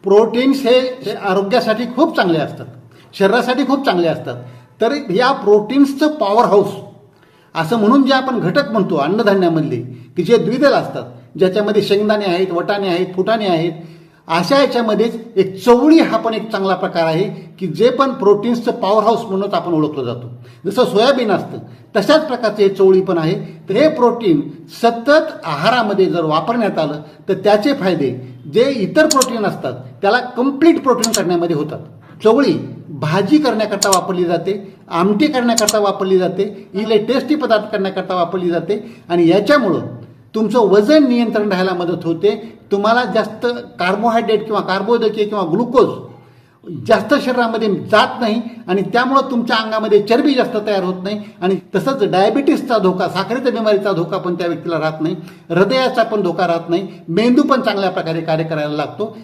Proteins हे आरोग्यासाठी खूप चांगले असतात, शरीरासाठी खूप चांगले असतात. तर या प्रोटीन्सचं पॉवर हाऊस असं म्हणून जे आपण घटक म्हणतो अन्नधान्यामधले, की जे द्विदल असतात, ज्याच्यामध्ये शेंगदाणे आहेत, वटाणे आहेत, फुटाणे आहेत, अशा याच्यामध्येच एक चवळी हा पण एक चांगला प्रकार आहे, की जे पण प्रोटीन्सचं पॉवर हाऊस म्हणून आपण ओळखलं जातो. जसं सोयाबीन असतं तशाच प्रकारचे हे चवळी पण आहे. तर हे प्रोटीन सतत आहारामध्ये जर वापरण्यात आलं तर त्याचे फायदे जे इतर प्रोटीन असतात त्याला कंप्लीट प्रोटीन करण्यामध्ये होतात. चवळी भाजी करण्याकरता वापरली जाते, आमटी करण्याकरता वापरली जाते, इले टेस्टी पदार्थ करण्याकरता वापरली जाते आणि याच्यामुळं तुमचं वजन नियंत्रण राहायला मदत होते. तुम्हाला जास्त कार्बोहायड्रेट किंवा कार्बोदके किंवा ग्लुकोज जास्त शरीरामध्ये जात नाही आणि त्यामुळं तुमच्या अंगामध्ये चरबी जास्त तयार होत नाही आणि तसंच डायबिटीसचा धोका, साखरेच्या बिमारीचा धोका पण त्या व्यक्तीला राहत नाही, हृदयाचा पण धोका राहत नाही, मेंदू पण चांगल्या प्रकारे कार्य करायला लागतो.